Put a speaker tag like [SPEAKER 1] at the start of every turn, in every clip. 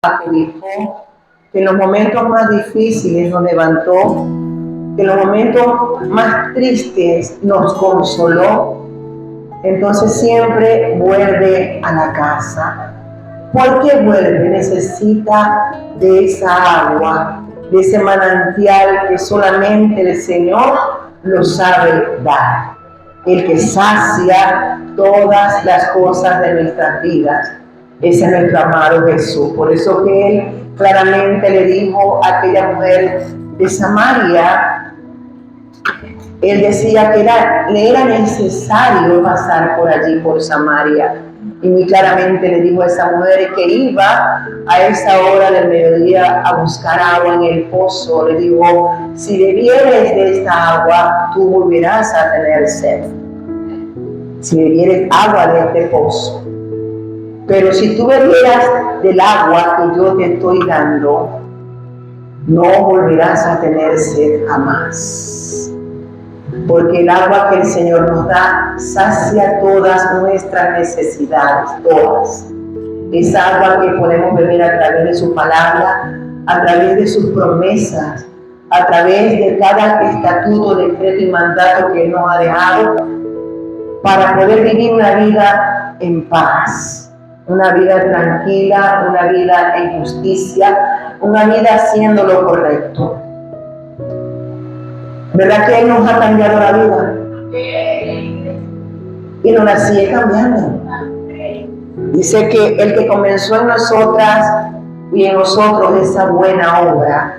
[SPEAKER 1] acobijó, que en los momentos más difíciles nos levantó, que en los momentos más tristes nos consoló. Entonces siempre vuelve a la casa. ¿Por qué vuelve? Necesita de esa agua, de ese manantial que solamente el Señor lo sabe dar. El que sacia todas las cosas de nuestras vidas. Ese es nuestro amado Jesús. Por eso que Él claramente le dijo a aquella mujer de Samaria, Él decía que le era necesario pasar por allí, por Samaria. Y muy claramente le dijo a esa mujer que iba a esa hora del mediodía a buscar agua en el pozo. Le dijo, si bebieres de esta agua, tú volverás a tener sed. Si bebieres agua de este pozo. Pero si tú bebieras del agua que yo te estoy dando, no volverás a tener sed jamás. Porque el agua que el Señor nos da sacia todas nuestras necesidades, todas. Es agua que podemos beber a través de su palabra, a través de sus promesas, a través de cada estatuto, decreto y mandato que Él nos ha dejado, para poder vivir una vida en paz, una vida tranquila, una vida en justicia, una vida haciendo lo correcto. ¿Verdad que Él nos ha cambiado la vida? Y nos la sigue cambiando. Dice que el que comenzó en nosotras y en nosotros esa buena obra,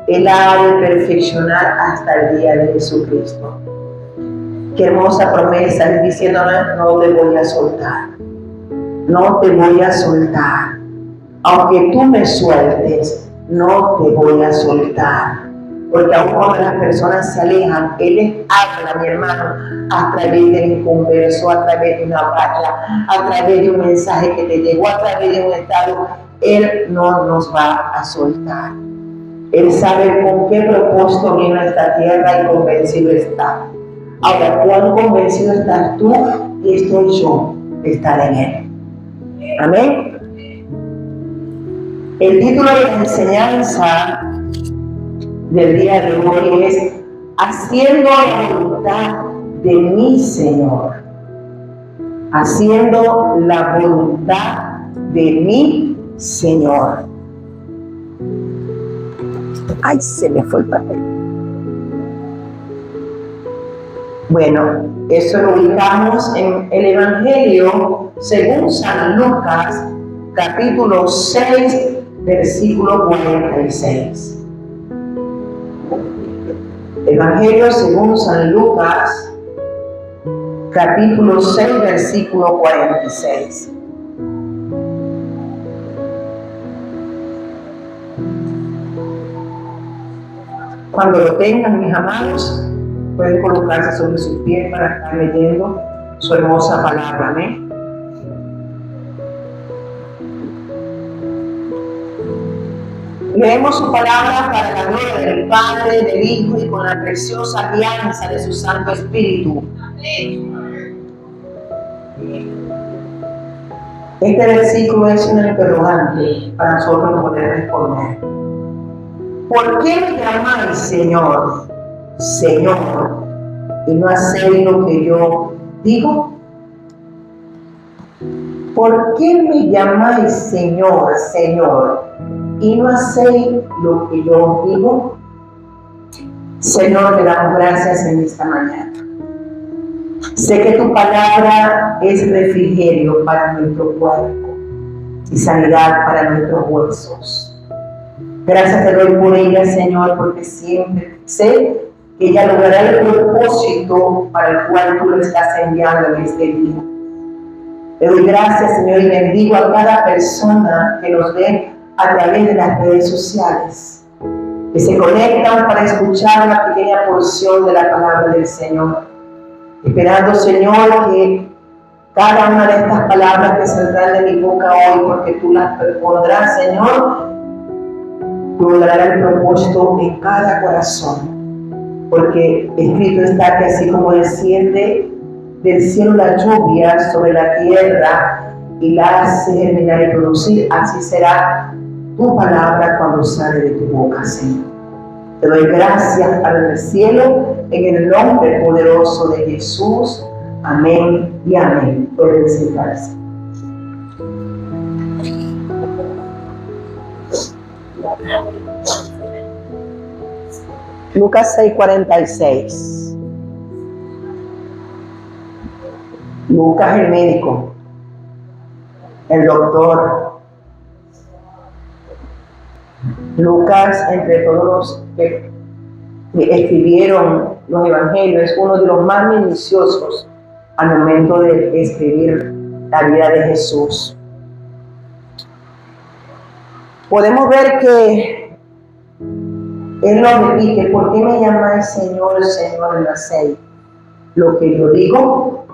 [SPEAKER 1] Él la ha de perfeccionar hasta el día de Jesucristo. Qué hermosa promesa, Él diciéndonos, no te voy a soltar. No te voy a soltar. Aunque tú me sueltes, no te voy a soltar. Porque aún cuando las personas se alejan, Él les habla, mi hermano, a través del converso, a través de una valla, a través de un mensaje que te llegó, a través de un estado. Él no nos va a soltar. Él sabe con qué propósito vino a esta tierra y convencido está. Ahora, ¿cuán convencido estás tú y estoy yo de estar en Él? Amén. El título de la enseñanza del día de hoy es Haciendo la voluntad de mi Señor. Haciendo la voluntad de mi Señor. Ay, se me fue el papel. Bueno, eso lo ubicamos en el Evangelio según San Lucas, capítulo 6, versículo 46. Evangelio según San Lucas, capítulo 6, versículo 46. Cuando lo tengan, mis amados, pueden colocarse sobre sus pies para estar leyendo su hermosa palabra. Amén. Leemos su palabra para la gloria del Padre, del Hijo y con la preciosa alianza de su Santo Espíritu. Este versículo es un interrogante para nosotros poder responder. ¿Por qué me llamáis Señor, Señor, y no hacéis lo que yo digo? ¿Por qué me llamáis Señor, Señor, y no hacéis lo que yo digo? Señor, te damos gracias en esta mañana. Sé que tu palabra es refrigerio para nuestro cuerpo y sanidad para nuestros huesos. Gracias te doy por ella, Señor, porque siempre sé que ella logrará el propósito para el cual tú lo estás enviando en este día. Te doy gracias, Señor, y bendigo a cada persona que nos ve a través de las redes sociales, que se conectan para escuchar una pequeña porción de la palabra del Señor. Esperando, Señor, que cada una de estas palabras que saldrán de mi boca hoy, porque tú las pondrás, Señor, logrará el propósito en cada corazón. Porque escrito está que así como desciende del cielo la lluvia sobre la tierra y la hace germinar y producir, así será tu palabra cuando sale de tu boca, Señor. Te doy gracias, Padre del cielo, en el nombre poderoso de Jesús. Amén y amén. Pueden sentarse. Lucas 6:46. Lucas, el médico, el doctor. Lucas, entre todos los que escribieron los evangelios, es uno de los más minuciosos al momento de escribir la vida de Jesús. Podemos ver que Él lo repite: ¿por qué me llamáis Señor, Señor en la 6? Lo que yo digo.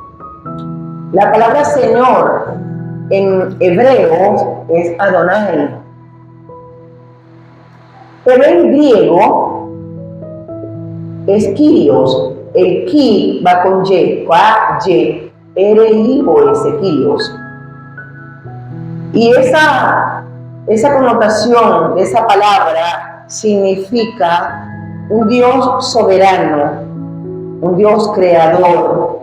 [SPEAKER 1] La palabra Señor en hebreo es Adonai, pero en griego es Kyrios. El ki va con Y, Y, R-I-O-S, Kyrios. Y esa connotación de esa palabra significa un Dios soberano, un Dios creador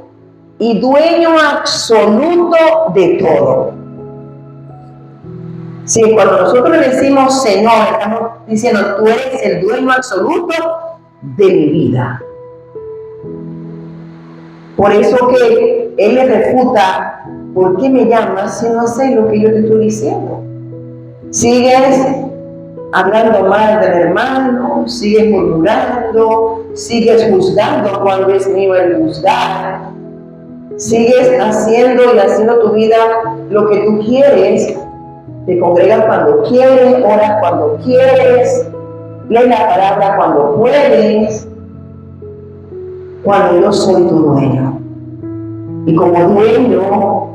[SPEAKER 1] y dueño absoluto de todo. Sí, cuando nosotros le decimos Señor, estamos diciendo: tú eres el dueño absoluto de mi vida. Por eso que Él le refuta: ¿por qué me llamas si no haces lo que yo te estoy diciendo? Sigues hablando mal del hermano, sigues murmurando, sigues juzgando cuando es mío el juzgar, sigues haciendo tu vida lo que tú quieres, te congregas cuando quieres, oras cuando quieres, lees la palabra cuando puedes, cuando yo soy tu dueño. Y como dueño,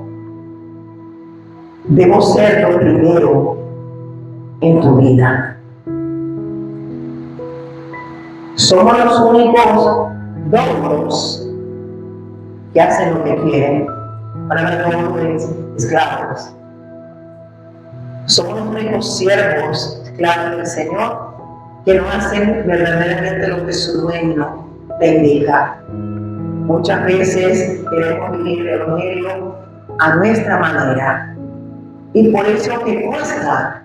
[SPEAKER 1] debo ser lo primero en tu vida. Somos los únicos dueños que hacen lo que quieren, para los esclavos. Somos los únicos siervos, esclavos del Señor, que no hacen verdaderamente lo que su dueño le indica. Muchas veces queremos vivir el evangelio a nuestra manera, y por eso que cuesta,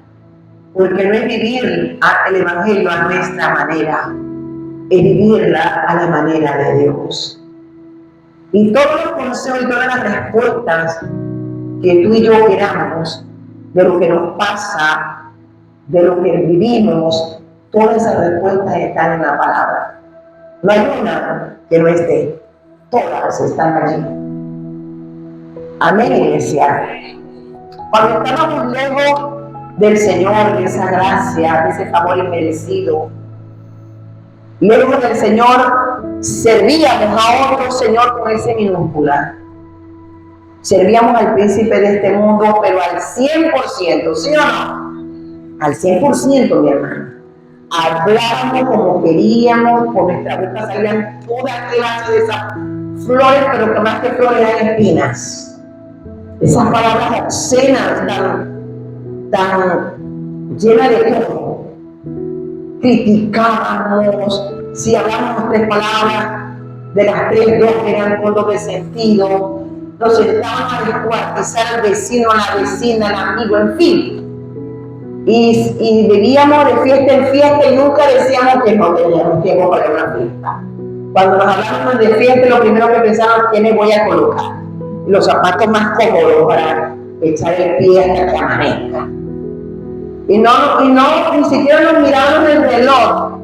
[SPEAKER 1] porque no es vivir el evangelio a nuestra manera, es vivirla a la manera de Dios. Y todos los consejos y todas las respuestas que tú y yo queramos de lo que nos pasa, de lo que vivimos, todas esas respuestas están en la palabra. No hay una que no esté, todas están allí. Amén, iglesia. Cuando estábamos lejos del Señor, de esa gracia, de ese favor inmerecido, lejos del Señor, servíamos a otro Señor con ese minúscula. Servíamos al príncipe de este mundo, pero al 100%, ¿sí o no? Al 100%, mi hermano. Hablábamos como queríamos, por nuestra boca salían toda clase de esas flores, pero que más que flores eran espinas. Esas palabras obscenas, tan llenas de todo. Criticábamos, si hablábamos 3 palabras, de las 3, 2 eran con doble sentido. Nos sentábamos a descuartizar al vecino, a la vecina, al amigo, en fin. Y vivíamos de fiesta en fiesta y nunca decíamos que no teníamos tiempo para una fiesta. Cuando nos hablábamos de fiesta, lo primero que pensábamos: ¿qué me voy a colocar? Los zapatos más cómodos para echar el pie hasta que amanezca. Y no, ni siquiera nos mirábamos el reloj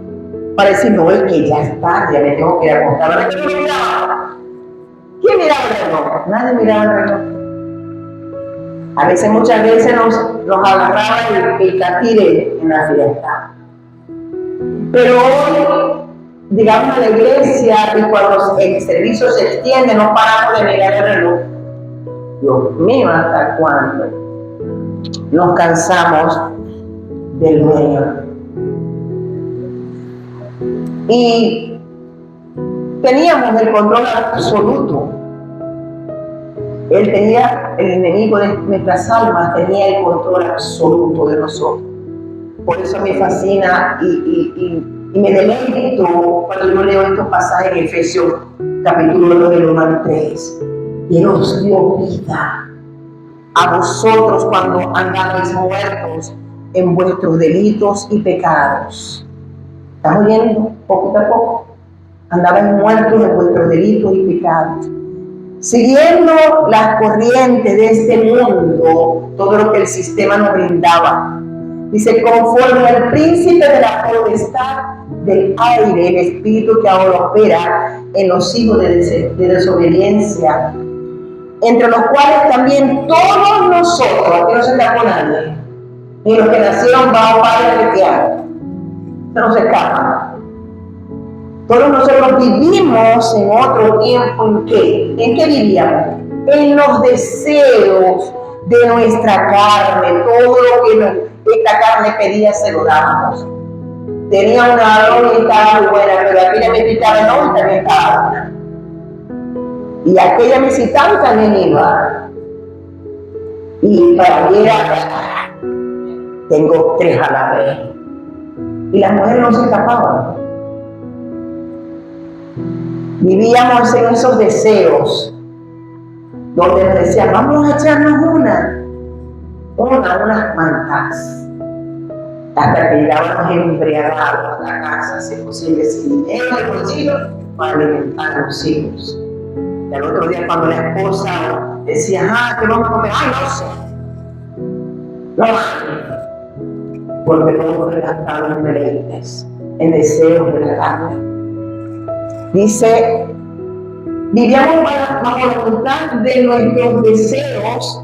[SPEAKER 1] para decir: no, es que ya está, ya me tengo que ir a acostar. ¿Quién miraba? ¿Quién miraba el reloj? Nadie miraba el reloj. A veces, muchas veces nos agarraba el catire en la fiesta. Pero hoy, digamos, a la iglesia, y cuando el servicio se extiende, no paramos de mirar el reloj. Dios mío, ¿hasta cuándo? Nos cansamos del dueño. Y teníamos el control absoluto. Él tenía, el enemigo de nuestras almas tenía el control absoluto de nosotros. Por eso me fascina y me deleito cuando yo leo estos pasajes en Efesios capítulo 2 del 1 al 3. Y Él os dio vida a vosotros cuando andabais muertos en vuestros delitos y pecados. ¿Estás oyendo? Poquito a poco. Andabais muertos en vuestros delitos y pecados, siguiendo las corrientes de este mundo, todo lo que el sistema nos brindaba. Dice, conforme al príncipe de la potestad del aire, el espíritu que ahora opera en los hijos de desobediencia, entre los cuales también todos nosotros, aquí no se escapó nadie, ni los que nacieron bajo padres cristianos, no se escapan. Todos nosotros vivimos en otro tiempo. ¿En qué? ¿En qué vivíamos? En los deseos de nuestra carne. Todo lo que esta carne pedía se lo dábamos. Tenía una aroma y estaba muy buena, pero aquella me picaba el ojo y también estaba buena. Y aquella me citaba y también iba. Y para mí era, tengo 3 a la vez. Y las mujeres no se escapaban. Vivíamos en esos deseos donde nos decían, vamos a echarnos unas cuantas, hasta que llegábamos embriagados a la casa, si es posible, sin dinero en el bolsillo para alimentar a los hijos. Y al otro día cuando la esposa decía, ¿qué vamos a comer? No sé. Porque todos gastaron en deleites, en deseos de la carne. Dice, vivíamos bajo la voluntad de nuestros deseos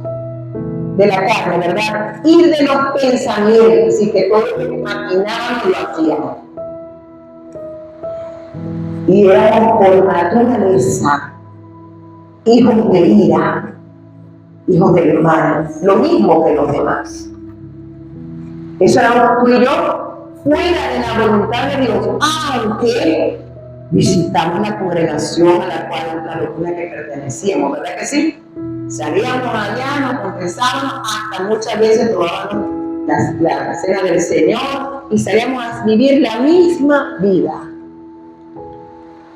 [SPEAKER 1] de la carne, ¿verdad? Y de los pensamientos, y que todo lo que maquinábamos lo hacíamos. Y éramos por naturaleza hijos de ira, hijos del mal, lo mismo que los demás. Eso éramos tú y yo, fuera de la voluntad de Dios, aunque visitamos la congregación a la cual la doctrina que pertenecíamos, ¿verdad que sí? Salíamos allá, nos confesábamos, hasta muchas veces tomábamos la cena del Señor y salíamos a vivir la misma vida.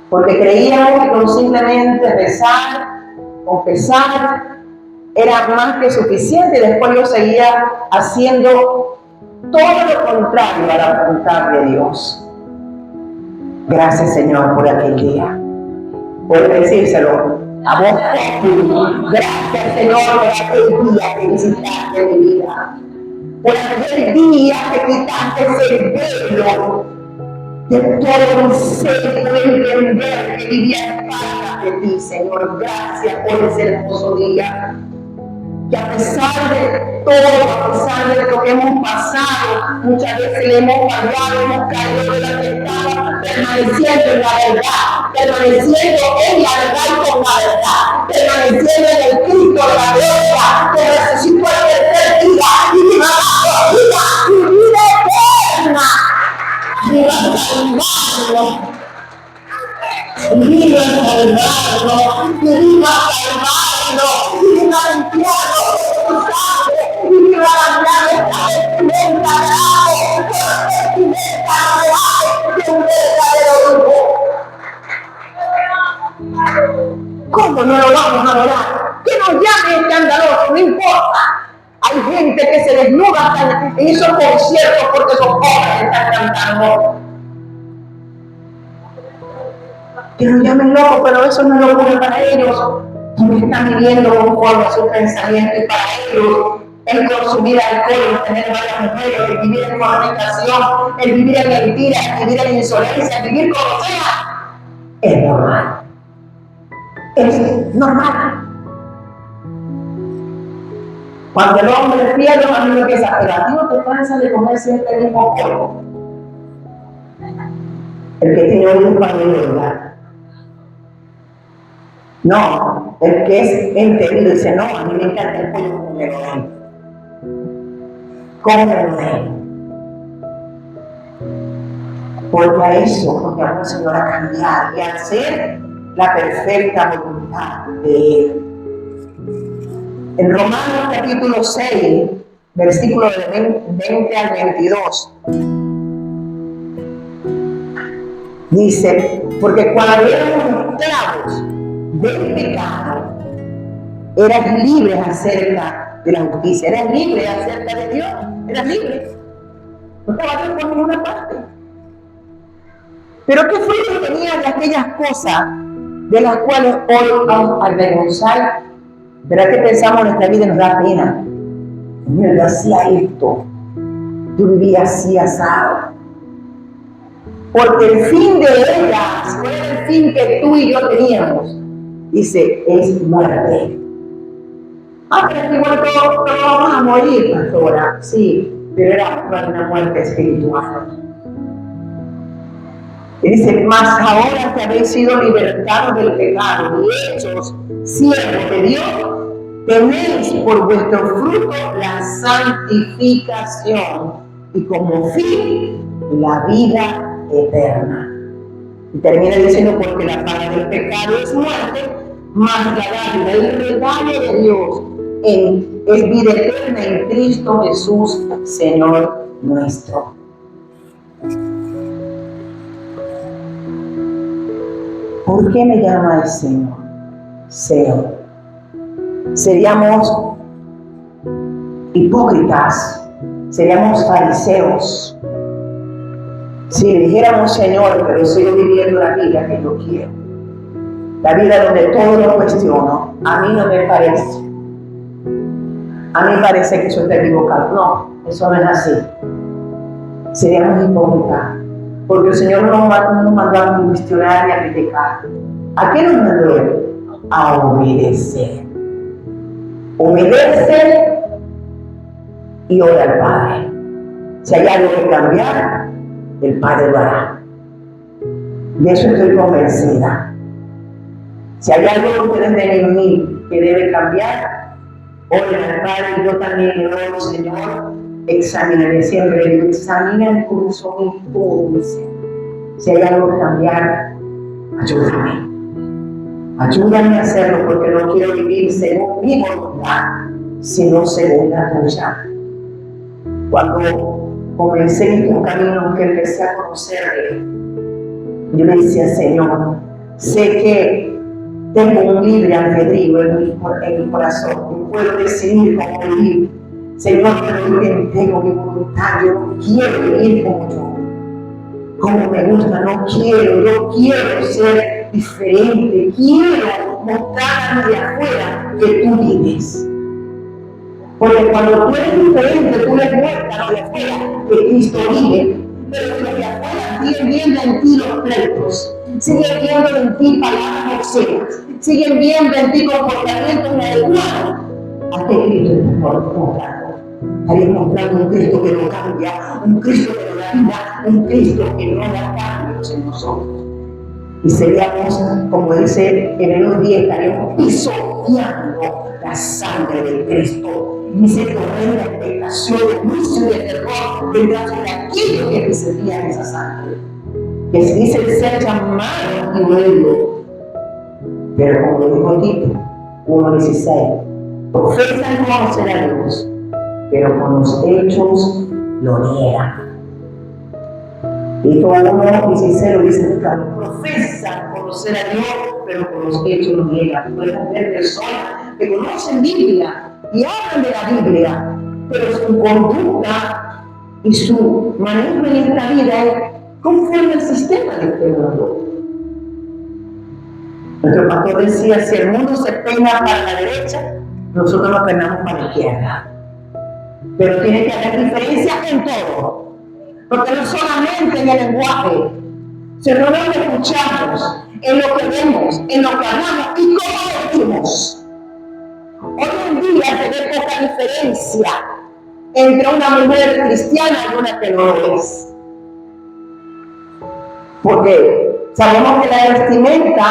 [SPEAKER 1] Porque creíamos que con simplemente rezar, confesar, era más que suficiente. Y después yo seguía haciendo todo lo contrario a la voluntad de Dios. Gracias, Señor, por aquel día. Por decírselo a vos. Gracias, Señor, por aquel día que visitaste mi vida. Por aquel día que quitaste el velo de todo mi ser, de entender que vivía en paz de ti, Señor. Gracias por ese hermoso día. Que a pesar de todo, a pesar de lo que hemos pasado, muchas veces le hemos fallado, hemos caído de la ventana, permaneciendo en la verdad, permaneciendo en la verdad y con la verdad, permaneciendo en el Cristo de la gloria, que resucitó el tercer día y que va a dar vida eterna. Viva a salvarlo, viva a salvarlo, viva a salvarlo, viva a limpiarlo con tu sangre, viva a cambiar esta vestimenta real de un verdadero hijo. ¿Cómo no lo vamos a adorar? Que nos llame escandaloso, no importa. Hay gente que se desnuda en esos conciertos porque sus pobres están cantando. Que nos llamen locos, pero eso no es locura para ellos, porque están viviendo conforme a su pensamiento. Y para ellos, el consumir alcohol, el tener varias mujeres, el vivir en fornicación, el vivir en mentiras, el vivir en insolencia, el vivir como sea, es normal. Es normal. Cuando el hombre pierde, a mí me empieza, pero a ti no te cansa de comer siempre el mismo pollo. El que tiene hoy un pañuelo, ¿verdad? No, el que es entendido dice, no, a mí me encanta el pollo como me lo den. Como me lo den. Porque a eso nos llama el Señor a cambiar y a hacer la perfecta voluntad de Él. En Romanos capítulo 6, versículo de 20 al 22. Dice, porque cuando éramos esclavos del pecado, eras libre acerca de la justicia, eras libre acerca de Dios, eras libre. No estabas por ninguna parte. Pero ¿qué fue lo que tenía de aquellas cosas de las cuales hoy vamos a avergonzar? ¿Verdad que pensamos en nuestra vida y nos da pena? Mira, yo hacía esto, yo vivía así asado. Porque el fin de ellas, ¿cuál era el fin que tú y yo teníamos? Dice, es muerte. Pero es que igual todos vamos a morir, pastora. Sí, pero era una muerte espiritual. Y dice, mas ahora que habéis sido libertados del pecado y hechos siervos de Dios, tenéis por vuestro fruto la santificación y como fin la vida eterna. Y termina diciendo, porque la paga del pecado es muerte, mas la dádiva, el regalo de Dios es vida eterna en Cristo Jesús, Señor nuestro. ¿Por qué me llama el Señor? Señor. Seríamos hipócritas, seríamos fariseos, si le dijéramos, Señor, pero sigo viviendo la vida que yo quiero. La vida donde todo lo cuestiono. A mí no me parece. A mí me parece que eso está equivocado. No, eso no es así. Seríamos hipócritas. Porque el Señor no nos mandó a cuestionar ni a criticar. ¿A qué nos mandó Él? A obedecer. Obedece y ora al Padre. Si hay algo que cambiar, el Padre lo hará. De eso estoy convencida. Si hay algo que ustedes ven en mí que debe cambiar, oren al Padre. Yo también le oro, Señor, examíname, siempre digo, examina el corazón y todo, dice. Si hay algo que cambiar, ayúdame. Ayúdame a hacerlo, porque no quiero vivir según mi voluntad, sino según la tuya. Cuando comencé en estos caminos que empecé a conocerle, yo le decía, Señor, sé que tengo un libre albedrío en mi corazón, y puedo decidir cómo vivir. Señor, pero yo tengo mi voluntad, yo no quiero vivir como yo, como me gusta, no quiero, yo quiero ser diferente, quiero mostrarme de afuera que tú vives. Porque cuando tú eres diferente, tú le muestras de afuera que Cristo vive, pero los de afuera siguen viendo en ti los pleitos, siguen viendo en ti palabras obscenas, siguen viendo en ti comportamientos inadecuados. ¿A qué Cristo estás mostrando? Estarías mostrando un Cristo que no cambia, un Cristo que no da vida, un Cristo que no da cambios en nosotros. Y seríamos, como dice Hebreos 10, estaríamos pisoteando la sangre de Cristo. Dice que reina expectación de juicio y de terror detrás de aquellos que pisotean esa sangre. Que se dice ser llamado y luego. Pero como lo dijo Tito 1:16, profesan conocer a Dios, pero con los hechos lo niegan. Tito 1:16 lo dice, profesan conocer a Dios, pero con los hechos lo niegan. Pueden ver personas que conocen Biblia y hablan de la Biblia, pero su conducta y su manejo en esta vida es conforme al sistema de este mundo. Nuestro pastor decía, si el mundo se peina para la derecha, nosotros nos peinamos para la izquierda. Pero tiene que haber diferencia en todo. Porque no solamente en el lenguaje, sino en lo que escuchamos, en lo que vemos, en lo que hablamos y cómo vestimos. Hoy en día se ve poca diferencia entre una mujer cristiana y una que no lo es. Porque sabemos que la vestimenta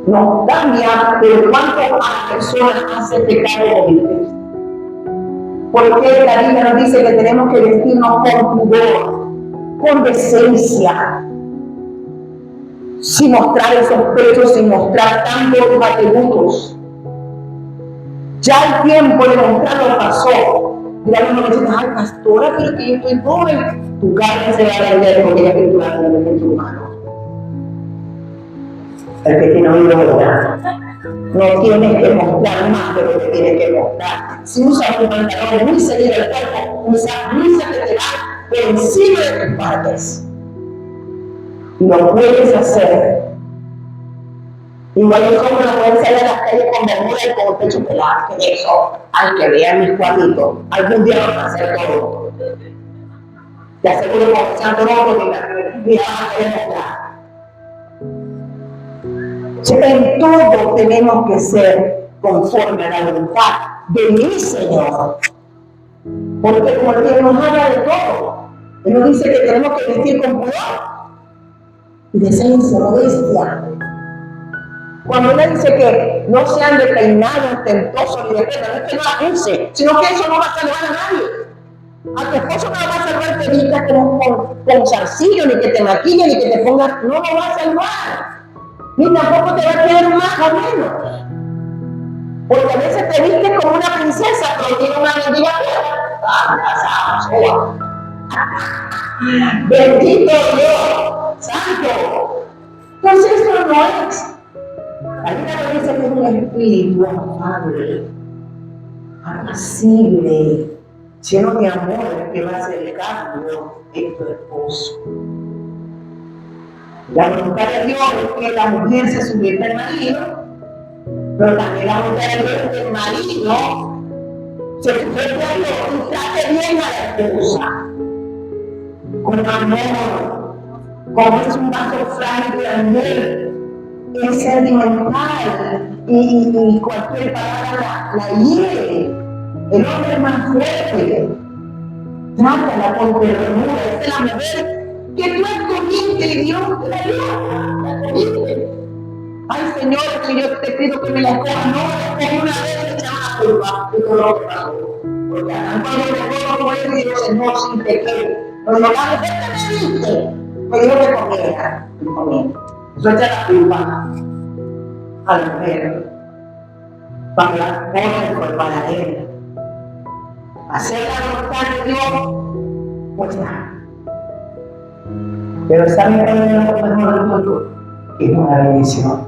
[SPEAKER 1] nos cambia, pero cuánto a las personas hace pecado horrible. Porque la Biblia nos dice que tenemos que vestirnos con pudor, con decencia, sin mostrar esos pechos, sin mostrar tantos atributos. Ya el tiempo de mostrarlo pasó. Mira, uno me dice, ay, pastora, pero que yo estoy joven. Tu carne se va a vender porque ya que tú vas a vender en tu mano. El que tiene oído oirá. No tienes que mostrar más de lo que tienes que mostrar. Si usas un pantalón muy seguido del cuerpo, usa blusa que te va por encima de tus partes. Lo puedes hacer. Igual es como no pueden salir a las calles con bermuda y con el pecho pelado. Que eso, hay que ver mis cuadritos. Algún día van a hacer todo. Te aseguro que cuando sean todos porque van a querer mostrar. En todo tenemos que ser conforme a la voluntad de mi Señor. Porque como Él nos habla de todo, Él nos dice que tenemos que vestir con pudor y decencia, modestia. Cuando Él dice que no sean de peinados ostentosos ni de pena, no es que no la use, sino que eso no va a salvar a nadie. A tu esposo no lo va a salvar que vistas con zarcillo, ni que te maquille, ni que te pongas, no lo va a salvar. Ni tampoco te va a quedar más o menos. Porque a veces te vistes como una princesa, pero tiene una mendiga fea. Bendito Dios, santo. Entonces eso no es. Hay una vez que es un espíritu amable, apacible, lleno de amor que va a hacer el cambio en tu esposo. La voluntad de Dios es que la mujer se sujete al marido, pero también la voluntad de Dios es que el marido se sujete a Dios y trate bien a la esposa, con amor, como es un vaso frágil de amor, es sentimental y cualquier palabra la hiere. El hombre es más fuerte, trátala con ternura, es la mujer que tú escogiste y Dios te la dio. Ay, Señor, que yo te pido que me la escoja, no, es una vez que echaba la culpa y todo lo que pasó. Porque cuando me pongo como él y digo, Señor, sin pequeño, pero la mujer que me diste, me dijo que comiera, y comí. Eso echa la culpa a la mujer, para que la ponga para él. Hacer la voluntad de Dios, pues nada. Pero ¿saben cuál es lo mejor del mundo? Es una bendición.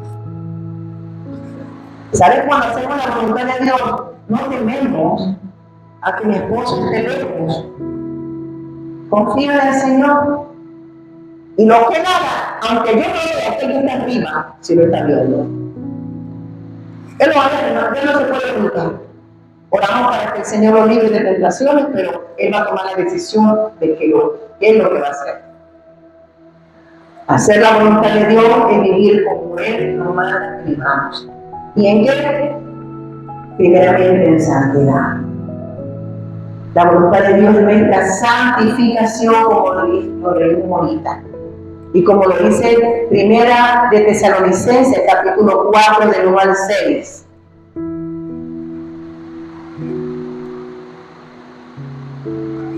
[SPEAKER 1] ¿Saben cuando hacemos la voluntad de Dios? No tememos a que mi esposo esté lejos. Confía en el Señor. Y lo que nada, aunque yo no vea que Él está arriba, si lo está viendo. Él lo hace, Él no se puede ocultar. Oramos para que el Señor lo libre de tentaciones, pero Él va a tomar la decisión de qué es lo que va a hacer. Hacer la voluntad de Dios es vivir como Él nos manda que vivamos. ¿Y en qué? Primeramente en santidad. La voluntad de Dios es nuestra santificación, como lo leímos ahorita. Y como lo dice Primera de Tesalonicenses, capítulo 4, del 1 al 6.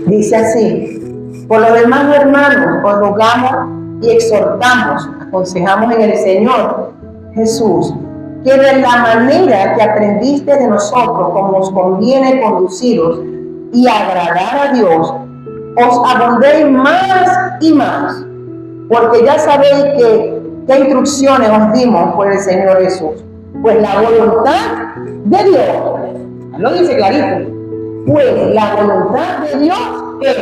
[SPEAKER 1] Dice así: por lo demás, hermanos, os rogamos y exhortamos, aconsejamos en el Señor Jesús, que de la manera que aprendiste de nosotros, como os conviene conduciros y agradar a Dios, os abundéis más y más, porque ya sabéis qué instrucciones os dimos por el Señor Jesús. Pues la voluntad de Dios, lo dice clarito, pues la voluntad de Dios es,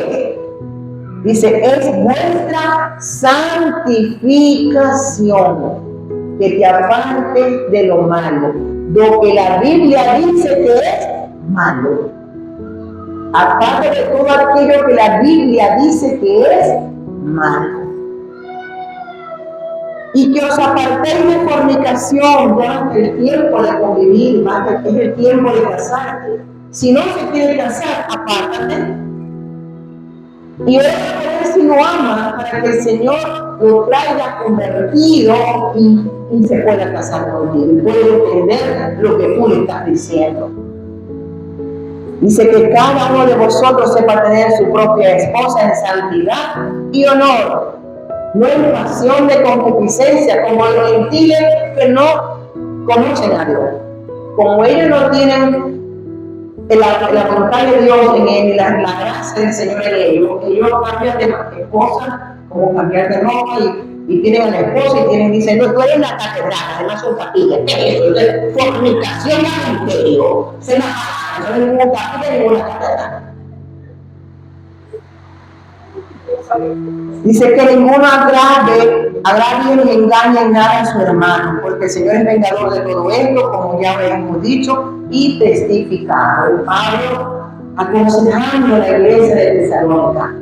[SPEAKER 1] dice, es vuestra santificación, que te apartes de lo malo, lo que la Biblia dice que es malo. Aparte de todo aquello que la Biblia dice que es malo. Y que os apartéis de fornicación durante el tiempo de convivir, más que es el tiempo de casarte. Si no se quiere casar, apártate. Y ora por él si lo ama, para que el Señor lo traiga convertido y se pueda casar contigo. Y puede entender lo que tú le estás diciendo. Dice que cada uno de vosotros sepa tener su propia esposa en santidad y honor, no en pasión de concupiscencia, como los gentiles que no conocen a Dios. Como ellos no tienen la voluntad de Dios en él y la gracia del Señor en ellos cambian de cosas, como cambiar de ropa y tienen a la esposa y tienen, dicen, no, tú eres la catedral, además son capillas, ¿qué es eso? Es fornicación y adulterio, se la pasa, no es ninguna capilla, ninguna catedral. Dice que ninguno agravie ni engañe en nada a su hermano, porque el Señor es vengador de todo esto, como ya habíamos dicho y testificado. Pablo aconsejando a la iglesia de Tesalónica.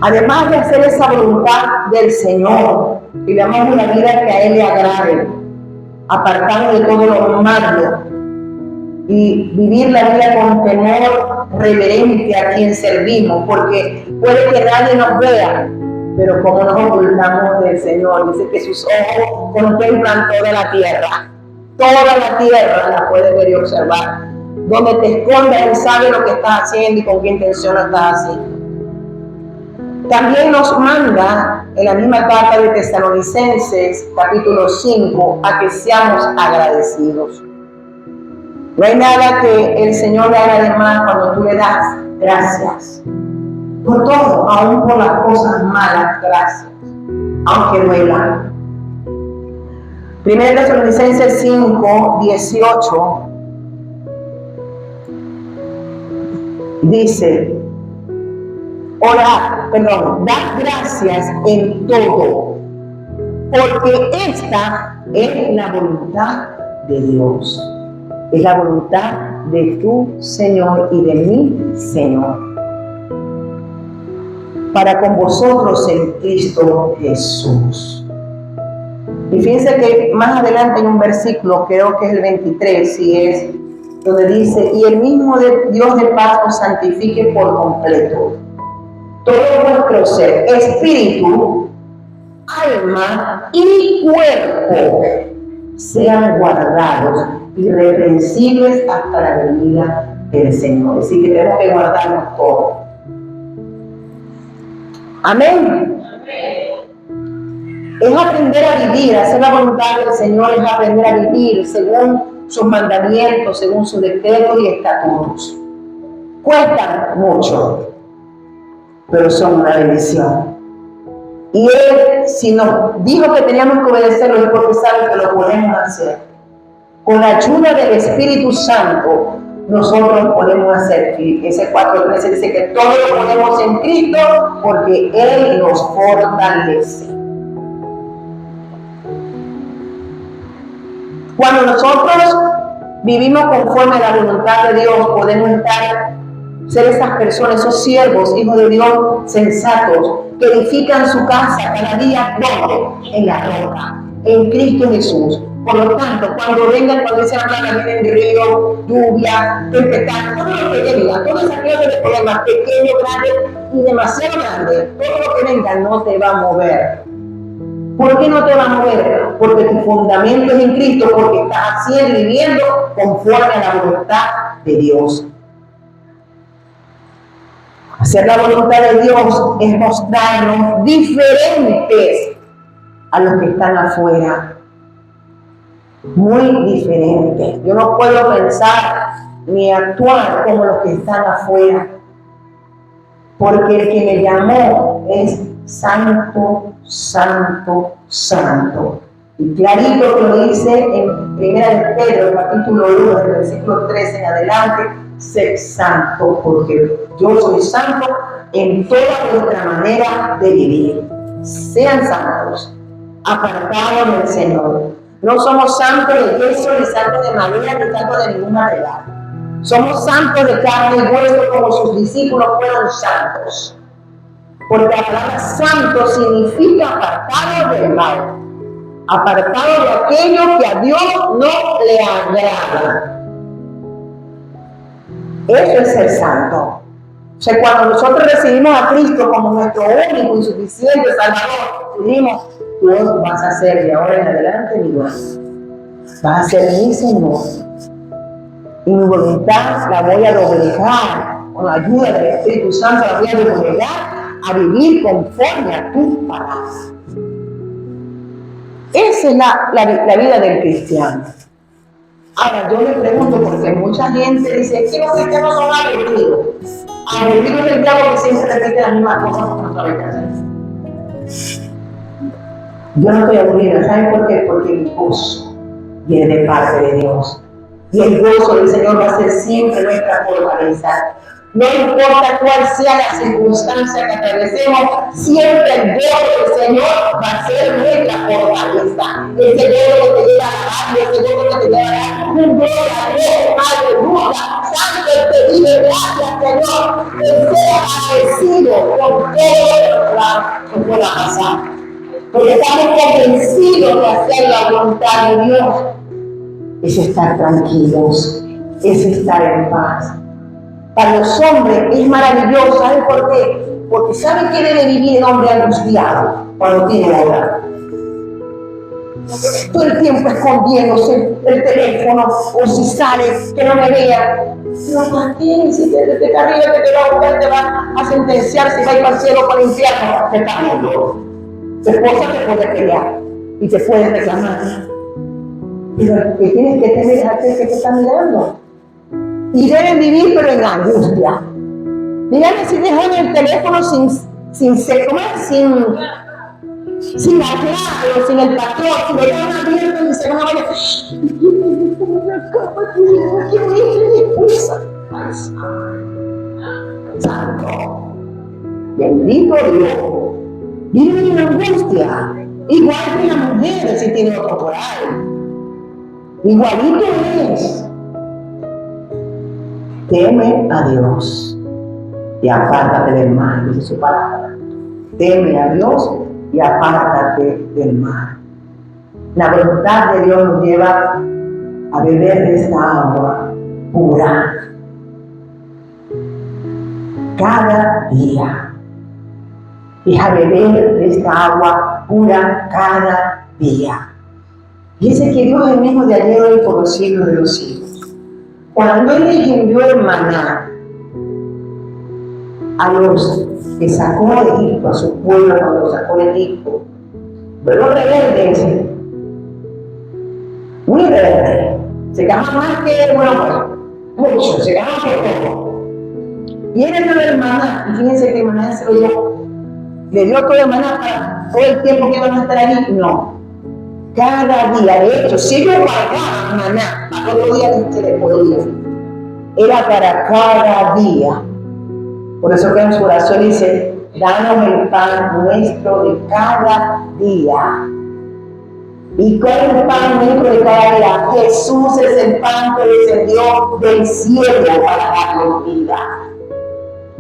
[SPEAKER 1] Además de hacer esa voluntad del Señor, vivamos una vida que a Él le agrade, apartado de todo lo malo, y vivir la vida con temor reverente a quien servimos, porque puede que nadie nos vea, pero como nos ocultamos del Señor, dice que sus ojos contemplan toda la tierra la puede ver y observar. Donde te escondas, Él sabe lo que estás haciendo y con qué intención lo estás haciendo. También nos manda en la misma carta de Tesalonicenses, capítulo 5, a que seamos agradecidos. No hay nada que el Señor le haga de más cuando tú le das gracias. Por todo, aún por las cosas malas, gracias. Aunque duelan. 1 Tesalonicenses 5, 18 dice, dad gracias en todo, porque esta es la voluntad de Dios. Es la voluntad de tu Señor y de mi Señor, para con vosotros en Cristo Jesús. Y fíjense que más adelante hay un versículo, creo que es el 23, donde dice, y el mismo Dios de paz os santifique por completo. Todo vuestro ser, espíritu, alma y cuerpo sean guardados irreprensibles hasta la venida del Señor. Así que tenemos que guardarnos todo. Amén. Es aprender a vivir, hacer la voluntad del Señor, es aprender a vivir según sus mandamientos, según sus decretos y estatutos. Cuestan mucho, pero son una bendición. Y Él, si nos dijo que teníamos que obedecerlo, es porque sabe que lo podemos hacer. Con la ayuda del Espíritu Santo, nosotros podemos hacer. Ese 4:13 dice que todo lo podemos en Cristo porque Él nos fortalece. Cuando nosotros vivimos conforme a la voluntad de Dios, podemos ser esas personas, esos siervos, hijos de Dios sensatos, que edifican su casa cada día, ¿dónde? En la roca, en Cristo Jesús. Por lo tanto, cuando dice la palabra, vienen río, lluvia, tempestad, todo lo que venga, todas esas clases de problemas, pequeños, grandes y demasiado grandes, todo lo que venga no te va a mover. ¿Por qué no te va a mover? Porque tu fundamento es en Cristo, porque estás haciendo y viviendo conforme a la voluntad de Dios. Hacer la voluntad de Dios es mostrarnos diferentes a los que están afuera. Muy diferentes. Yo no puedo pensar ni actuar como los que están afuera, porque el que me llamó es santo, santo, santo. Y clarito que lo dice en 1 Pedro, capítulo 1, del versículo 13 en adelante, sé santo, porque yo soy santo en toda vuestra manera de vivir. Sean santos, apartados del Señor. No somos santos de yeso, ni santos de madera, ni santos de ningún material. Somos santos de carne y hueso, como sus discípulos fueron santos. Porque la palabra santo significa apartado del mal, apartado de aquello que a Dios no le agrada. Eso es ser santo. O sea, cuando nosotros recibimos a Cristo como nuestro único y suficiente Salvador, decimos, tú vas a ser de ahora en adelante mi Dios. Vas a ser mi Señor. Y mi voluntad la voy a doblegar. Con la ayuda del Espíritu Santo la voy a doblegar a vivir conforme a tus palabras. Esa es la vida del cristiano. Ahora, yo le pregunto, porque mucha gente dice que los cristianos son aburridos. Aburrido es el diablo que siempre repite las mismas cosas porque no sabe qué hacer. Yo no estoy aburrida, ¿saben por qué? Porque el gozo viene de parte de Dios. Y el gozo del Señor va a ser siempre nuestra fortaleza. No importa cuál sea la circunstancia que atravesemos, siempre el gozo del Señor va a ser nuestra fortaleza. Ese gozo que te lleva a la paz, ese gozo que te lleva a la un gozo a Dios, aleluya. Santo te vive, gracias Señor, que sea agradecido por todo lo que pueda pasar. Porque estamos convencidos de hacer la voluntad de Dios. Es estar tranquilos, es estar en paz. Para los hombres es maravilloso, ¿saben por qué? Porque ¿saben qué debe vivir el hombre angustiado cuando tiene la hora? Todo el tiempo escondiéndose el teléfono, o si sale, que no me vean. No, ¿para qué? Si desde arriba que te va a buscar, te va a sentenciar, si va a ir para el cielo o para el infierno, te está viendo. Tu esposa te puede pelear y te puede reclamar. Pero lo que tienes que tener es aquel que te está mirando. Y deben vivir, pero en angustia. Díganme si dejan el teléfono sin la clave, sin el patrón, si lo dejan abierto y se van a ver. Quiero ir a mi esposa. Santo. Bendito Dios. Viven en angustia. Igual que la mujer si tiene otro por ahí. Igualito es. Teme a Dios y apártate del mal, dice su palabra. Teme a Dios y apártate del mal. La voluntad de Dios nos lleva a beber de esta agua pura cada día. Y a beber de esta agua pura cada día. Dice que Dios es el mismo de ayer, hoy, por los siglos de los siglos. Cuando Él envió el maná a los que sacó de Egipto, a su pueblo cuando lo sacó de Egipto, pero rebeldes, muy rebeldes, se quejaban más que, mucho, se quejaban por todo. Y Él envió el maná, y fíjense que el maná se lo dio, le dio todo el maná para todo el tiempo que iban a estar allí, no. Cada día, de hecho, si ellos guardaban maná, para otro día se les podía. Era para cada día. Por eso que en su oración dice, danos el pan nuestro de cada día. ¿Y cuál es el pan nuestro de cada día? Jesús es el pan que descendió del cielo para darnos vida.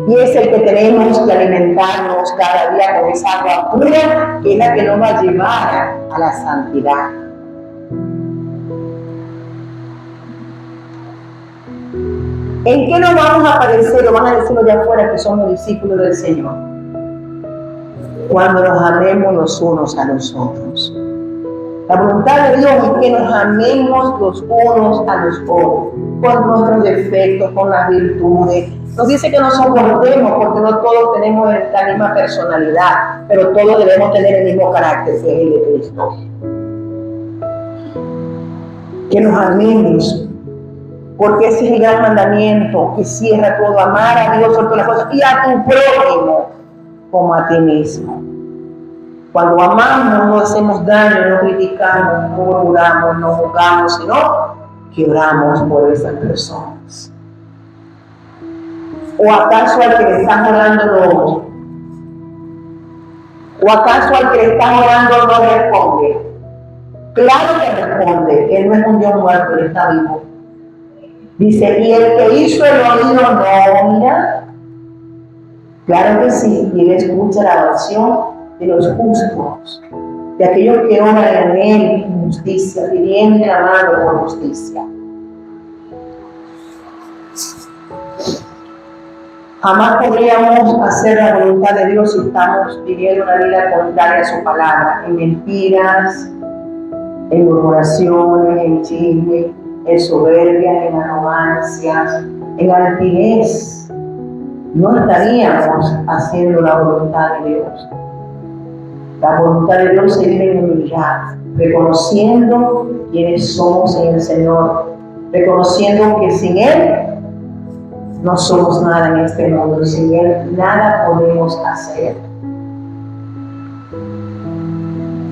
[SPEAKER 1] Y es el que tenemos que alimentarnos cada día con esa agua pura, que es la que nos va a llevar a la santidad. ¿En qué nos vamos a parecer, o van a decirlo de afuera, que somos discípulos del Señor? Cuando nos amemos los unos a los otros. La voluntad de Dios es que nos amemos los unos a los otros, con nuestros defectos, con las virtudes. Nos dice que nos soportemos porque no todos tenemos la misma personalidad, pero todos debemos tener el mismo carácter, que es el de Cristo. Que nos amemos, porque ese es el gran mandamiento que cierra todo: amar a Dios sobre todas las cosas y a tu prójimo como a ti mismo. Cuando amamos no hacemos daño, no criticamos, no murmuramos, no juzgamos, sino que oramos por esas personas. ¿O acaso al que le estás orando no oye? ¿O acaso al que le estás orando no responde? Claro que responde. Él no es un Dios muerto, él está vivo. Dice, ¿y el que hizo el oído no mira? Claro que sí, y él escucha la oración de los justos, de aquellos que oran en él en justicia, pidiendo la mano por justicia. Jamás podríamos hacer la voluntad de Dios si estamos viviendo una vida contraria a su palabra, en mentiras, en murmuraciones, en chisme, en soberbia, en arrogancias, en altivez. No estaríamos haciendo la voluntad de Dios. La voluntad de Dios se vive en humildad, reconociendo quiénes somos en el Señor reconociendo que sin Él no somos nada en este mundo, sin Él nada podemos hacer.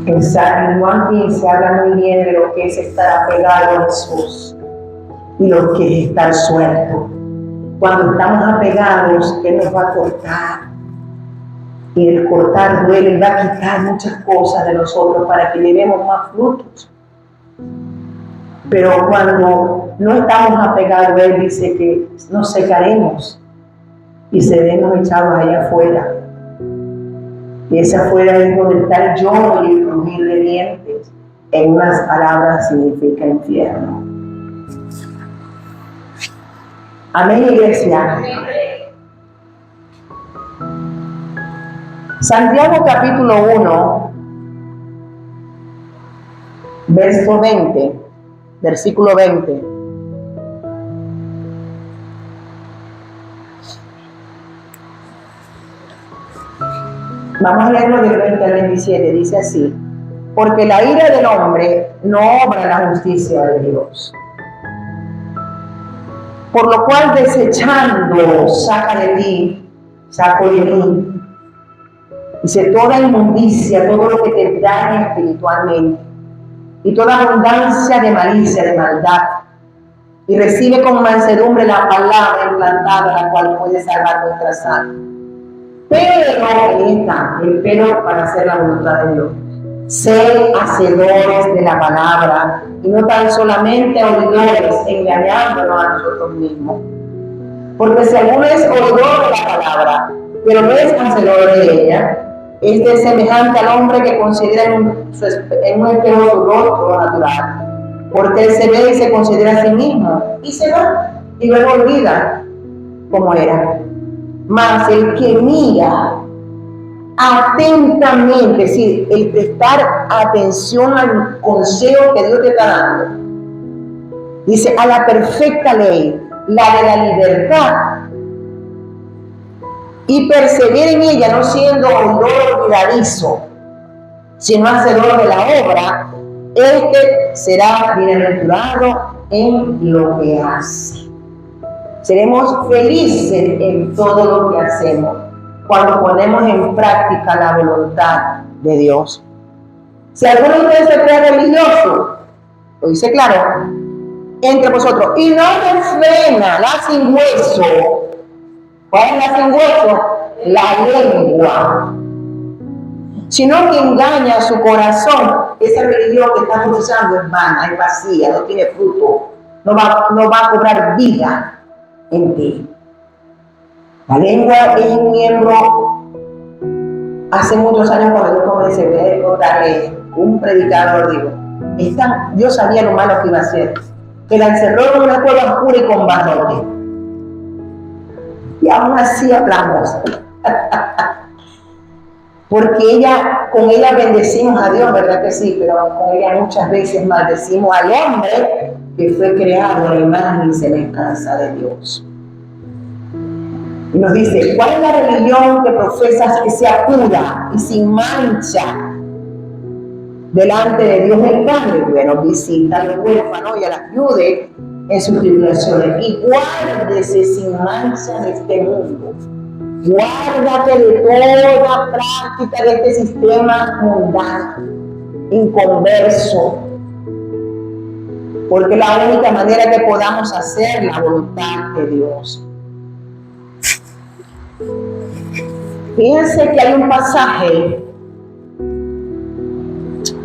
[SPEAKER 1] En Juan 15 habla muy bien de lo que es estar apegado a Jesús y lo que es estar suelto. Cuando estamos apegados, Él nos va a cortar. Y el cortar duele, Él va a quitar muchas cosas de nosotros para que llevemos más frutos. Pero cuando no estamos apegados, Él dice que nos secaremos y seremos echados allá afuera. Y esa afuera es donde está el lloro y el crujir de dientes. En unas palabras significa infierno. Amén, iglesia. Santiago capítulo 1, verso 20, versículo 20. Vamos a leerlo del 20 al 27, dice así: porque la ira del hombre no obra la justicia de Dios. Por lo cual, desechando, saco de mí. Dice, toda inmundicia, todo lo que te daña espiritualmente, y toda abundancia de malicia, de maldad, y recibe con mansedumbre la palabra implantada, la cual puede salvar nuestras almas. Pero para hacer la voluntad de Dios. Ser hacedores de la palabra y no tan solamente oidores, engañándonos a nosotros mismos. Porque si alguno es oidor de la palabra, pero no es hacedor de ella, este es semejante al hombre que considera en un espejo su rostro natural. Porque él se ve y se considera a sí mismo y se va y luego olvida cómo era. Mas el que mira atentamente, es decir, el prestar atención al consejo que Dios te está dando, dice, a la perfecta ley, la de la libertad, y persevera en ella, no siendo oidor olvidadizo, sino hacedor de la obra, este será bienaventurado en lo que hace. Seremos felices en todo lo que hacemos cuando ponemos en práctica la voluntad de Dios. Si alguno de ustedes se cree religioso, lo dice claro, entre vosotros, y no refrena la sin hueso. ¿Cuál es la sin hueso? La lengua. Sino que engaña su corazón. Esa religión que estás usando es vana, es vacía, no tiene fruto, no va a cobrar vida en ti. La lengua es un miembro. Hace muchos años, cuando yo comencé a contarle un predicador, Dios sabía lo malo que iba a hacer, que la encerró en una cueva oscura y con barrote, y aún así hablamos. Porque con ella bendecimos a Dios, ¿verdad que sí? Pero con ella muchas veces maldecimos al hombre que fue creado a la imagen y semejanza de Dios. Y nos dice, ¿cuál es la religión que profesas que sea pura y sin mancha delante de Dios el Padre? Bueno, visita a los huérfanos y a las viudas en sus tribulaciones y guárdese sin mancha de este mundo. Guárdate de toda práctica de este sistema mundano, inconverso, porque es la única manera que podamos hacer la voluntad de Dios. Fíjense que hay un pasaje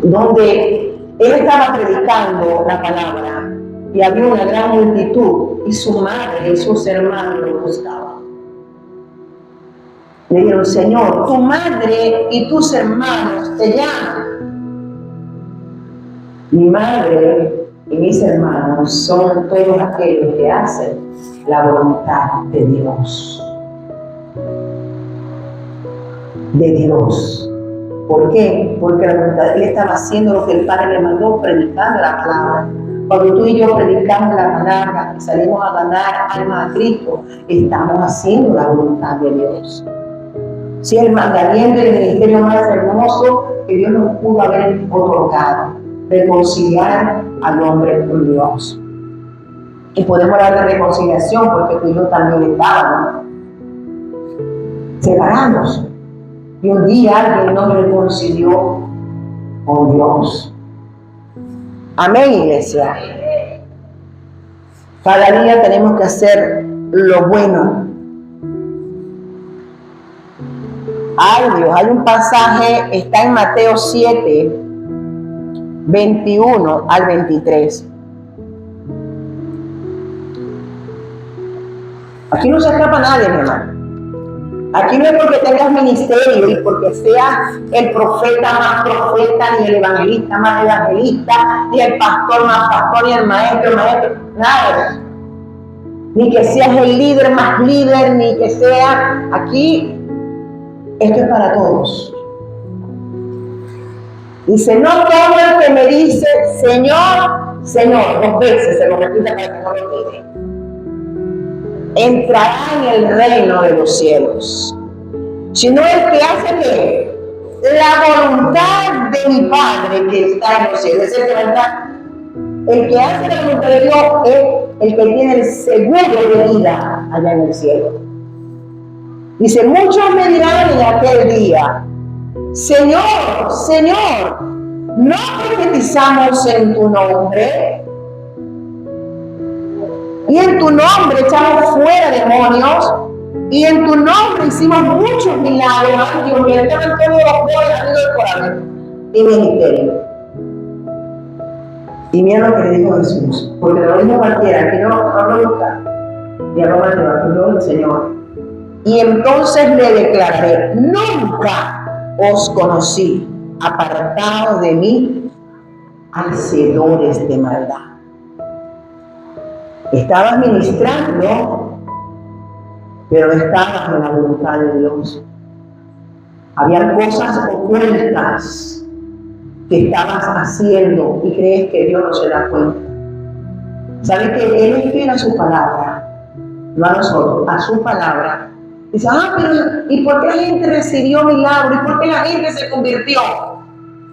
[SPEAKER 1] donde él estaba predicando la palabra y había una gran multitud y su madre y sus hermanos lo buscaban. Le dijeron, Señor, tu madre y tus hermanos te llaman. Mi madre y mis hermanos son todos aquellos que hacen la voluntad de Dios. De Dios. ¿Por qué? Porque la voluntad, él estaba haciendo lo que el Padre le mandó, predicando la palabra. Cuando tú y yo predicamos la palabra y salimos a ganar almas a Cristo, estamos haciendo la voluntad de Dios. Si el mandamiento y el ministerio más hermoso que Dios nos pudo haber otorgado, reconciliar al hombre con Dios. Y podemos hablar de reconciliación porque tú y yo también estábamos separados. Y un día alguien nos reconcilió con Dios. Amén, iglesia. Cada día tenemos que hacer lo bueno. Ay Dios, hay un pasaje, está en Mateo 7, 21 al 23. Aquí no se escapa nadie, mi hermano. Aquí no es porque tengas ministerio y porque seas el profeta más profeta, ni el evangelista más evangelista, ni el pastor más pastor, ni el maestro, nada. Ni que seas el líder más líder, ni que sea. Aquí, esto es para todos. Dice, no todo el que me dice, Señor, Señor, 2 veces se lo repite para que no lo olvide, entrará en el reino de los cielos, sino el que hace ¿qué? La voluntad de mi Padre que está en los cielos. Es verdad. El que hace la voluntad de Dios es el que tiene el seguro de vida allá en el cielo. Dice, muchos me dirán en aquel día, Señor, Señor, ¿no profetizamos en tu nombre? Y en tu nombre echamos fuera demonios, y en tu nombre hicimos muchos milagros. Dios mío, el tema de los jóvenes y ministerio. Y mira lo que le dijo Jesús, porque lo dijo cualquiera, que no me gusta, y a Roma te va el Señor. Y entonces le declaré, nunca os conocí, apartados de mí, hacedores de maldad. Estabas ministrando, pero estabas en la voluntad de Dios. Había cosas ocultas que estabas haciendo y crees que Dios no se da cuenta. ¿Sabes que Él es fiel a su palabra? No a nosotros, a su palabra. Dice, pero ¿y por qué la gente recibió milagro? ¿Y por qué la gente se convirtió?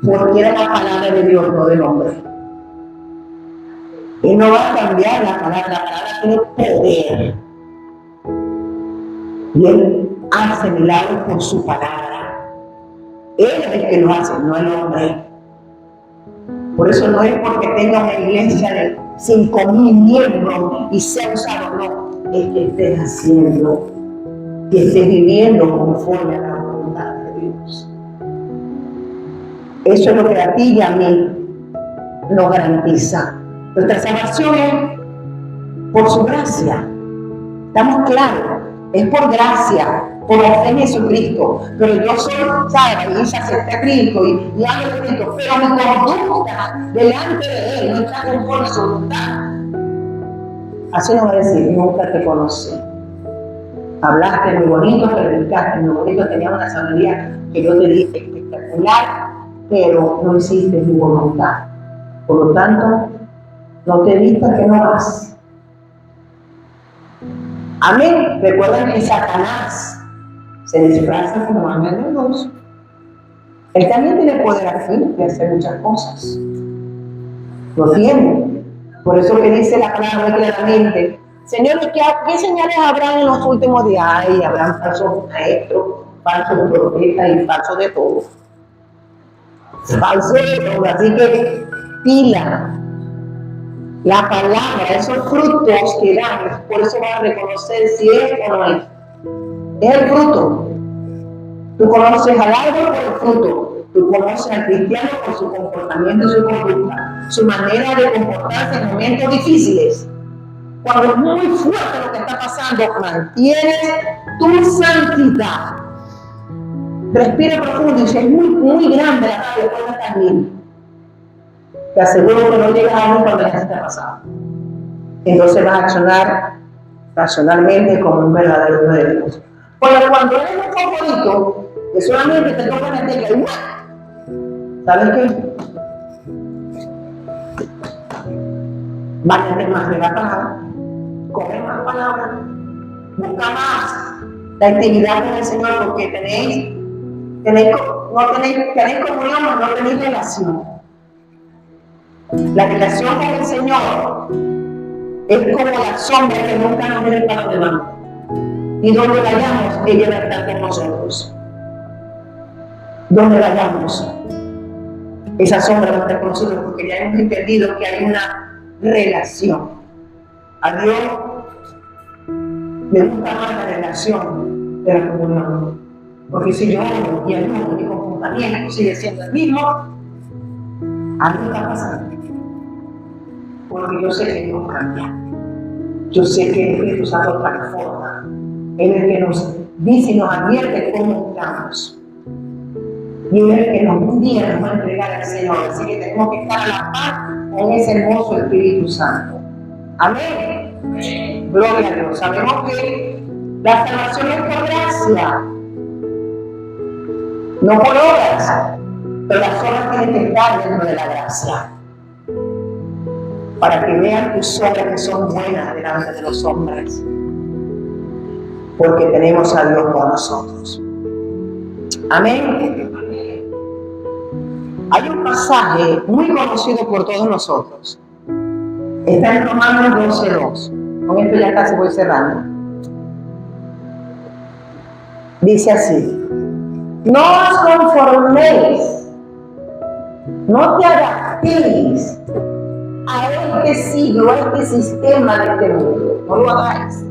[SPEAKER 1] Porque era la palabra de Dios, no del hombre. Él no va a cambiar la palabra tiene poder. Y Él hace milagros por su palabra. Él es el que lo hace, no el hombre. Por eso no es porque tenga una iglesia de 5,000 miembros y sea usado, no. Es que estés haciendo, que estés viviendo conforme a la voluntad de Dios. Eso es lo que a ti y a mí nos garantiza. Nuestra salvación es por su gracia. Estamos claros, es por gracia, por la fe en Jesucristo. Pero yo soy salva y ella acepta a Cristo y amo a Cristo, pero mi conducta delante de Él no está conforme a su voluntad. Así nos va a decir, nunca te conocí. Hablaste muy bonito, predicaste muy bonito, tenías una sabiduría que yo te dije espectacular, pero no hiciste mi voluntad. Por lo tanto, no te vistas que no vas. Amén. Recuerden que Satanás se disfraza como ángel de luz. Él también tiene poder aquí de hacer muchas cosas. Lo tiene. Por eso que dice la palabra muy claramente, Señor, ¿qué señales habrán en los últimos días? Ay, habrán falsos maestros, falsos profetas y falsos de todo. Falsos de todo. Así que pila. La palabra, esos frutos que dan, por eso van a reconocer si es o no es. Es el fruto. Tú conoces al árbol por el fruto. Tú conoces al cristiano por su comportamiento y su conducta, su manera de comportarse en momentos difíciles. Cuando es muy fuerte lo que está pasando, mantienes tu santidad. Respira profundo y si es muy grande la rabia, puede estar bien. Te aseguro que no llegas a mí cuando ya se te ha pasado. Entonces vas a accionar racionalmente como un verdadero hijo de Dios. Porque cuando eres un favorito, que solamente te toca la tecla y ¿sabes qué? Váyate más de la palabra, coge más palabras, busca más la intimidad con el Señor, porque tenéis comunión, no tenéis relación. La relación con el Señor Es como la sombra que nunca nos deja para de mano. Y donde vayamos, ella va a estar con nosotros. Donde vayamos, esa sombra va a estar con nosotros, porque ya hemos entendido que hay una relación. A Dios le gusta más la relación de la comunión. Porque si yo oro y ayudo, mi comportamiento sigue siendo el mismo, algo está pasando. Porque yo sé que Dios cambia. Yo sé que el Espíritu Santo transforma. Él es el que nos dice y nos advierte cómo estamos. Y Él es el que un día nos va a entregar al Señor. Así que tenemos que estar a la paz con ese hermoso Espíritu Santo. Amén. Gloria a Dios. Sabemos que la salvación es por gracia, no por obras, pero las obras tienen que estar dentro de la gracia, para que vean tus obras que son buenas delante de los hombres, porque tenemos a Dios con nosotros. Amén. Hay un pasaje muy conocido por todos nosotros. Está en Romanos 12:2. Con esto ya casi voy cerrando. Dice así: no os conforméis, no te adaptéis a este siglo, a este sistema de este mundo. No lo hagáis,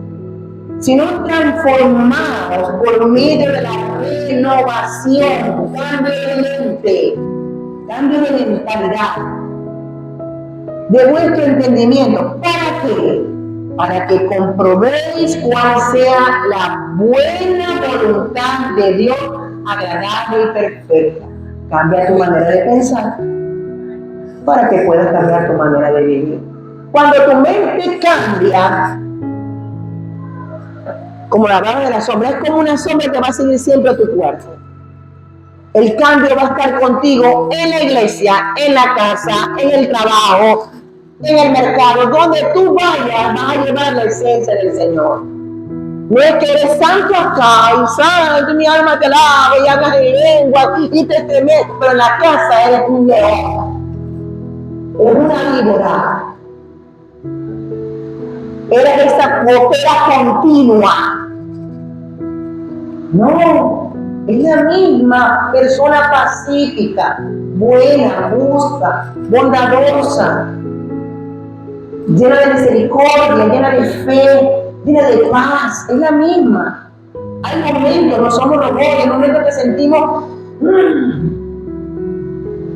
[SPEAKER 1] sino transformaos por medio de la renovación, cambio de mente, cambio de mentalidad, de vuestro entendimiento. ¿Para qué? Para que comprobéis cuál sea la buena voluntad de Dios, agradable y perfecta. Cambia tu manera de pensar para que puedas cambiar tu manera de vivir. Cuando tu mente cambia, como la barra de la sombra, es como una sombra que va a seguir siempre a tu cuerpo. El cambio va a estar contigo en la iglesia, en la casa, en el trabajo, en el mercado. Donde tú vayas, vas a llevar la esencia del Señor. No es que eres santo acá, y santo, mi alma te alaba, y hablas en lengua, y te temes, pero en la casa eres un león. Eres una víbora. Eres esa gotera continua. No, es la misma persona pacífica, buena, justa, bondadosa, llena de misericordia, llena de fe, llena de paz. Es la misma. Hay momentos, no somos robots, hay momentos que sentimos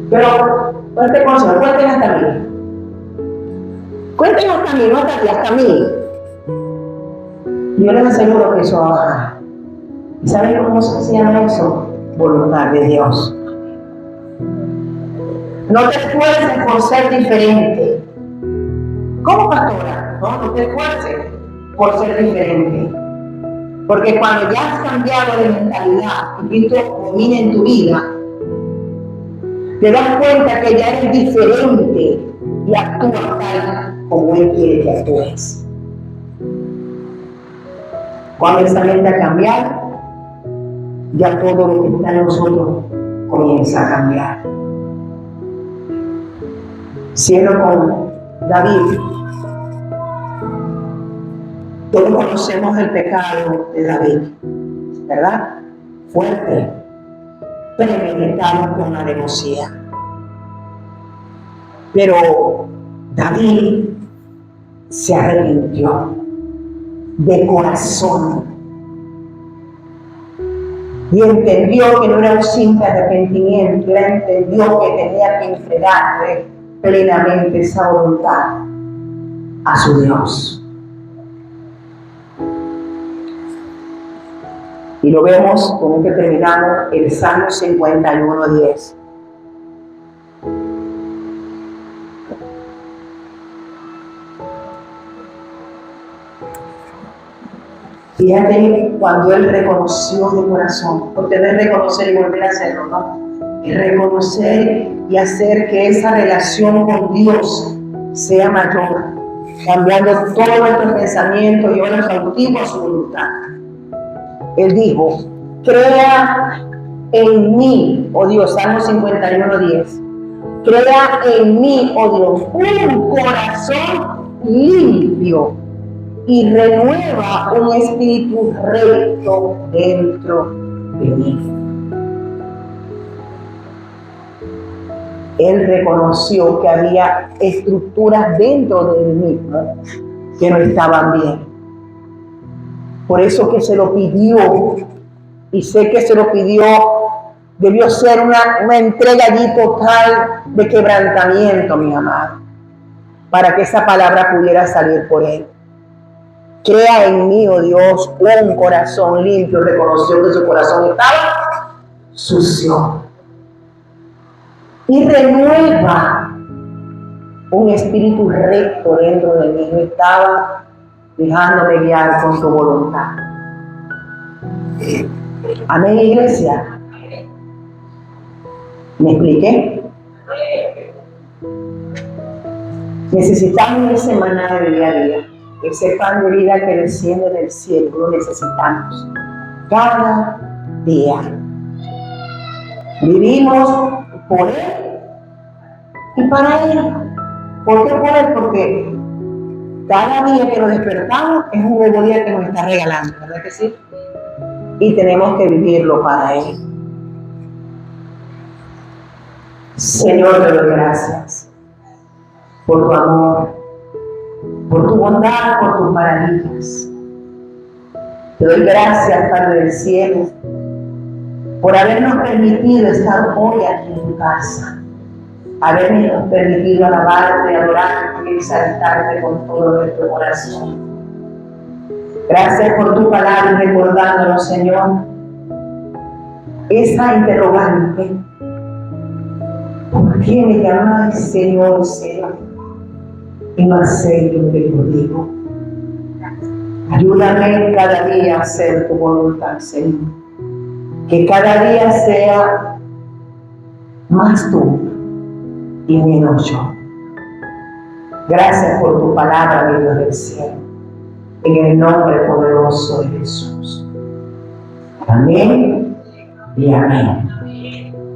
[SPEAKER 1] pero cuenten consejo, cuenten hasta mí. Cuenten hasta mí, no hasta ti, hasta mí. Yo les aseguro que eso va a bajar. ¿Y saben cómo se llama eso? Voluntad de Dios. No te esfuerces por ser diferente. ¿Cómo, pastora? No te esfuerces por ser diferente. Porque cuando ya has cambiado de mentalidad y Cristo domina en tu vida, te das cuenta que ya eres diferente y actúas tal como Él quiere que actúes. Cuando esa mente a cambiar, ya todo lo que está en nosotros comienza a cambiar. Cierro con David. Todos conocemos el pecado de David, ¿verdad? Fuerte, premeditado con alevosía. Pero David se arrepintió de corazón y entendió que no era un simple arrepentimiento, él entendió que tenía que entregarle plenamente esa voluntad a su Dios. Y lo vemos con que terminamos el Salmo 51:10. Fíjate cuando él reconoció de corazón, porque no es reconocer y volver a hacerlo, no. Es reconocer y hacer que esa relación con Dios sea mayor, cambiando todo nuestro pensamiento y ahora cautivo a su voluntad. Él dijo: crea en mí, oh Dios, Salmo 51:10. Crea en mí, oh Dios, un corazón limpio y renueva un espíritu recto dentro de mí. Él reconoció que había estructuras dentro de él mismo que no estaban bien. Por eso que se lo pidió, y sé que se lo pidió, debió ser una entrega allí total de quebrantamiento, mi amado, para que esa palabra pudiera salir por él. Crea en mí, oh Dios, un corazón limpio. Reconoció que su corazón estaba sucio. Y renueva un espíritu recto dentro de mí. No estaba dejándome guiar con tu voluntad. Amén, iglesia. ¿Me expliqué? Necesitamos ese maná de día a día, ese pan de vida que desciende del cielo. Lo necesitamos cada día. Vivimos por Él y para Él. ¿Por qué por Él? Porque cada día que nos despertamos es un nuevo día que nos está regalando, ¿verdad que sí? Y tenemos que vivirlo para Él. Señor, te doy gracias por tu amor, por tu bondad, por tus maravillas. Te doy gracias, Padre del cielo, por habernos permitido estar hoy aquí en tu casa, habernos permitido alabarte, adorarte y exaltarte con todo nuestro corazón. Gracias por tu palabra y recordándonos, Señor, esa interrogante. ¿Por qué me llamáis Señor, Señor, y no hacéis lo que yo digo? Ayúdame cada día a hacer tu voluntad, Señor. Que cada día sea más tú y menos yo. Gracias por tu palabra, mi Dios del cielo. En el nombre poderoso de Jesús. Amén y amén.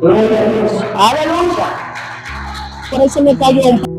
[SPEAKER 1] Gloria a Dios. Aleluya. Por eso me cayó.